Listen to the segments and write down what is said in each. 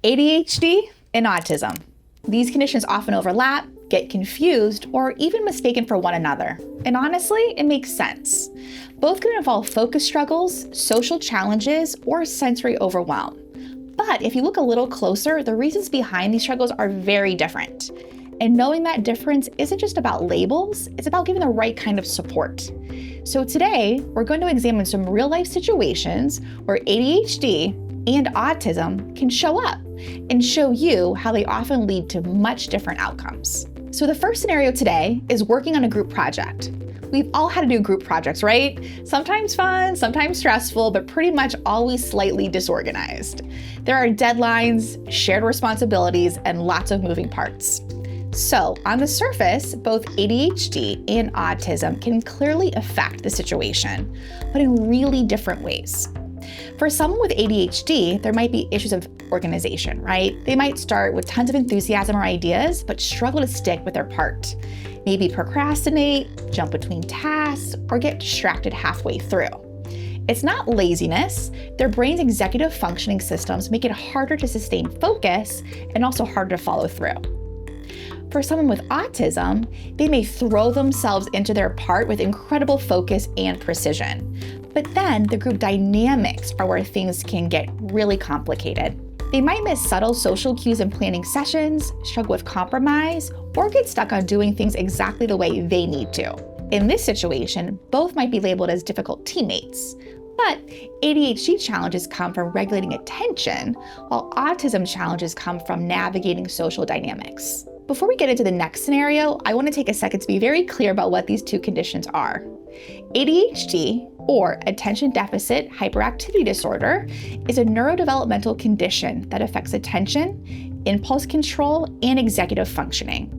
ADHD and autism. These conditions often overlap, get confused, or even mistaken for one another. And honestly, it makes sense. Both can involve focus struggles, social challenges, or sensory overwhelm. But if you look a little closer, the reasons behind these struggles are very different. And knowing that difference isn't just about labels, it's about giving the right kind of support. So today, we're going to examine some real-life situations where ADHD and autism can show up and show you how they often lead to much different outcomes. So the first scenario today is working on a group project. We've all had to do group projects, right? Sometimes fun, sometimes stressful, but pretty much always slightly disorganized. There are deadlines, shared responsibilities, and lots of moving parts. So on the surface, both ADHD and autism can clearly affect the situation, but in really different ways. For someone with ADHD, there might be issues of organization, right? They might start with tons of enthusiasm or ideas, but struggle to stick with their part. Maybe procrastinate, jump between tasks, or get distracted halfway through. It's not laziness. Their brain's executive functioning systems make it harder to sustain focus and also harder to follow through. For someone with autism, they may throw themselves into their part with incredible focus and precision. But then the group dynamics are where things can get really complicated. They might miss subtle social cues in planning sessions, struggle with compromise, or get stuck on doing things exactly the way they need to. In this situation, both might be labeled as difficult teammates. But ADHD challenges come from regulating attention, while autism challenges come from navigating social dynamics. Before we get into the next scenario, I want to take a second to be very clear about what these two conditions are. ADHD, or attention deficit hyperactivity disorder, is a neurodevelopmental condition that affects attention, impulse control, and executive functioning.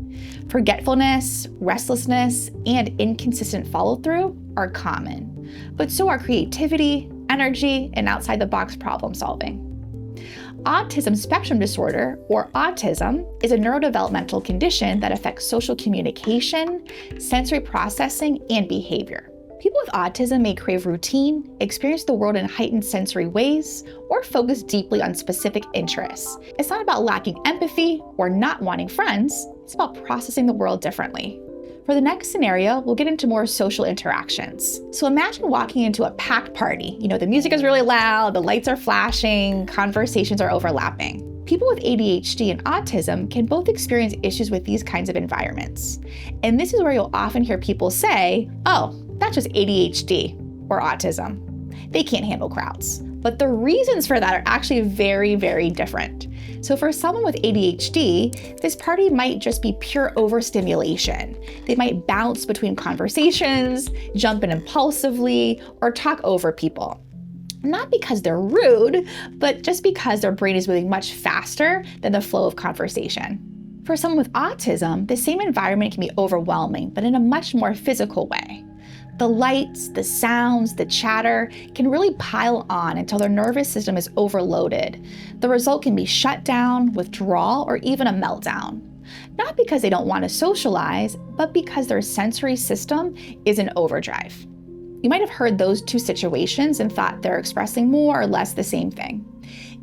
Forgetfulness, restlessness, and inconsistent follow-through are common, but so are creativity, energy, and outside-the-box problem solving. Autism spectrum disorder, or autism, is a neurodevelopmental condition that affects social communication, sensory processing, and behavior. People with autism may crave routine, experience the world in heightened sensory ways, or focus deeply on specific interests. It's not about lacking empathy or not wanting friends, it's about processing the world differently. For the next scenario, we'll get into more social interactions. So imagine walking into a packed party. The music is really loud, the lights are flashing, conversations are overlapping. People with ADHD and autism can both experience issues with these kinds of environments. And this is where you'll often hear people say, "Oh, that's just ADHD or autism. They can't handle crowds." But the reasons for that are actually very, very different. So for someone with ADHD, this party might just be pure overstimulation. They might bounce between conversations, jump in impulsively, or talk over people. Not because they're rude, but just because their brain is moving much faster than the flow of conversation. For someone with autism, the same environment can be overwhelming, but in a much more physical way. The lights, the sounds, the chatter can really pile on until their nervous system is overloaded. The result can be shutdown, withdrawal, or even a meltdown. Not because they don't want to socialize, but because their sensory system is in overdrive. You might have heard those two situations and thought they're expressing more or less the same thing.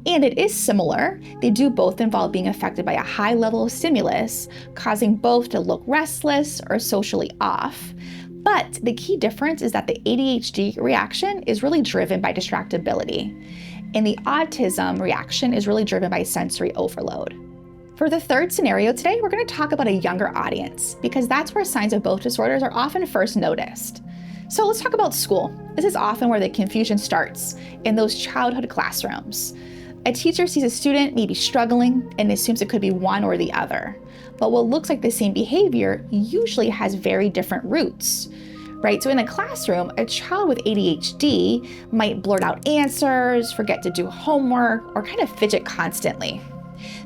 And it is similar. They do both involve being affected by a high level of stimulus, causing both to look restless or socially off. But the key difference is that the ADHD reaction is really driven by distractibility, and the autism reaction is really driven by sensory overload. For the third scenario today, we're going to talk about a younger audience, because that's where signs of both disorders are often first noticed. So let's talk about school. This is often where the confusion starts, in those childhood classrooms. A teacher sees a student maybe struggling and assumes it could be one or the other. But what looks like the same behavior usually has very different roots, right? So in a classroom, a child with ADHD might blurt out answers, forget to do homework, or kind of fidget constantly.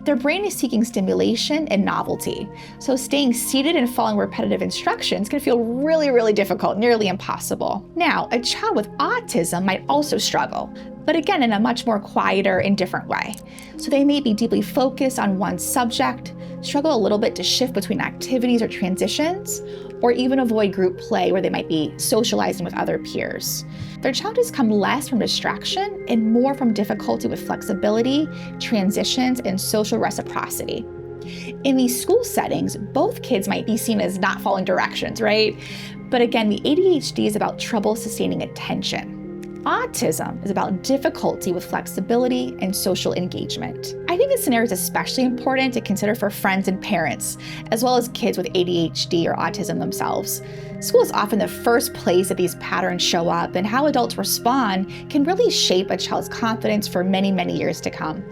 Their brain is seeking stimulation and novelty, so staying seated and following repetitive instructions can feel really, really difficult, nearly impossible. Now, a child with autism might also struggle, but again, in a much more quieter and different way. So they may be deeply focused on one subject, struggle a little bit to shift between activities or transitions, or even avoid group play where they might be socializing with other peers. Their challenges come less from distraction and more from difficulty with flexibility, transitions, and social reciprocity. In these school settings, both kids might be seen as not following directions, right? But again, the ADHD is about trouble sustaining attention. Autism is about difficulty with flexibility and social engagement. I think this scenario is especially important to consider for friends and parents, as well as kids with ADHD or autism themselves. School is often the first place that these patterns show up, and how adults respond can really shape a child's confidence for many, many years to come.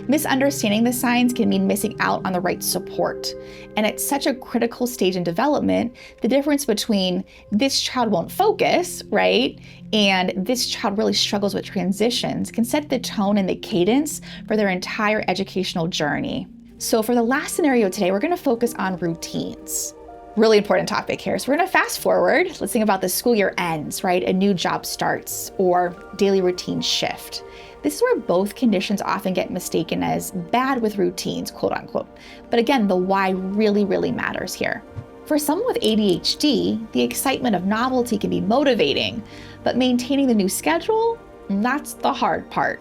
Misunderstanding the signs can mean missing out on the right support. And at such a critical stage in development, the difference between this child won't focus, right, and this child really struggles with transitions can set the tone and the cadence for their entire educational journey. So for the last scenario today, we're going to focus on routines. Really important topic here. So we're going to fast forward. Let's think about the school year ends, right? A new job starts or daily routine shift. This is where both conditions often get mistaken as bad with routines, quote unquote. But again, the why really, really matters here. For someone with ADHD, the excitement of novelty can be motivating, but maintaining the new schedule, that's the hard part.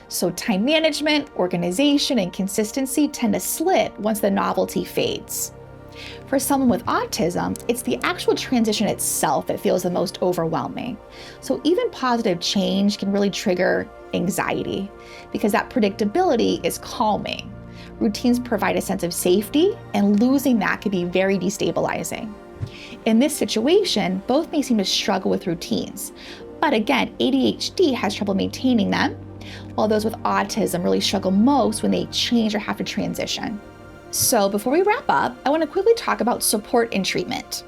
So time management, organization, and consistency tend to slip once the novelty fades. For someone with autism, it's the actual transition itself that feels the most overwhelming. So even positive change can really trigger anxiety because that predictability is calming. Routines provide a sense of safety, and losing that can be very destabilizing. In this situation, both may seem to struggle with routines, but again, ADHD has trouble maintaining them, while those with autism really struggle most when they change or have to transition. So before we wrap up, I want to quickly talk about support and treatment.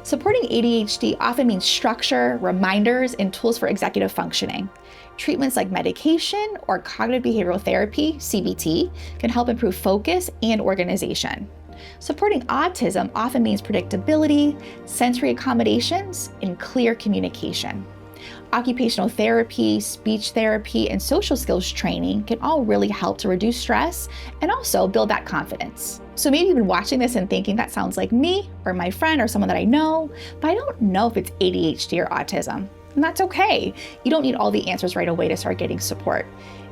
Supporting ADHD often means structure, reminders, and tools for executive functioning. Treatments like medication or cognitive behavioral therapy, CBT, can help improve focus and organization. Supporting autism often means predictability, sensory accommodations, and clear communication. Occupational therapy, speech therapy, and social skills training can all really help to reduce stress and also build that confidence. So maybe you've been watching this and thinking that sounds like me or my friend or someone that I know, but I don't know if it's ADHD or autism. And that's okay. You don't need all the answers right away to start getting support.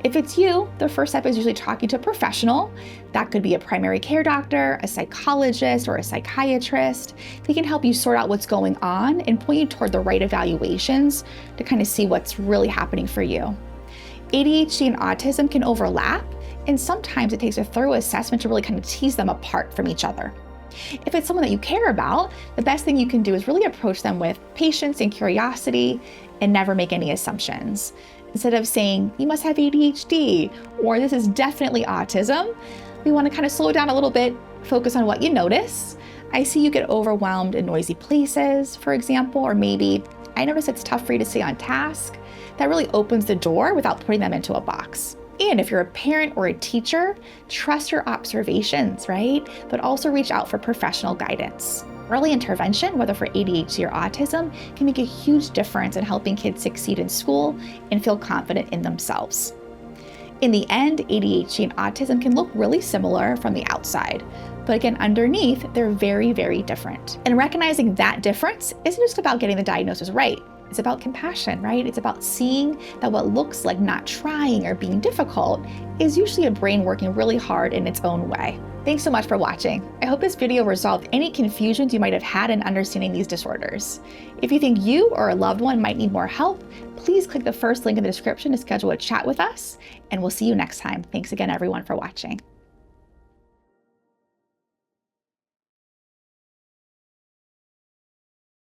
If it's you, the first step is usually talking to a professional. That could be a primary care doctor, a psychologist, or a psychiatrist. They can help you sort out what's going on and point you toward the right evaluations to kind of see what's really happening for you. ADHD and autism can overlap, and sometimes it takes a thorough assessment to really kind of tease them apart from each other. If it's someone that you care about, the best thing you can do is really approach them with patience and curiosity and never make any assumptions. Instead of saying, you must have ADHD, or this is definitely autism, we want to kind of slow down a little bit, focus on what you notice. I see you get overwhelmed in noisy places, for example, or maybe I notice it's tough for you to stay on task. That really opens the door without putting them into a box. And if you're a parent or a teacher, trust your observations, right? But also reach out for professional guidance. Early intervention, whether for ADHD or autism, can make a huge difference in helping kids succeed in school and feel confident in themselves. In the end, ADHD and autism can look really similar from the outside, but again, underneath, they're very, very different. And recognizing that difference isn't just about getting the diagnosis right. It's about compassion, right? It's about seeing that what looks like not trying or being difficult is usually a brain working really hard in its own way. Thanks so much for watching. I hope this video resolved any confusions you might have had in understanding these disorders. If you think you or a loved one might need more help, please click the first link in the description to schedule a chat with us, and we'll see you next time. Thanks again, everyone, for watching.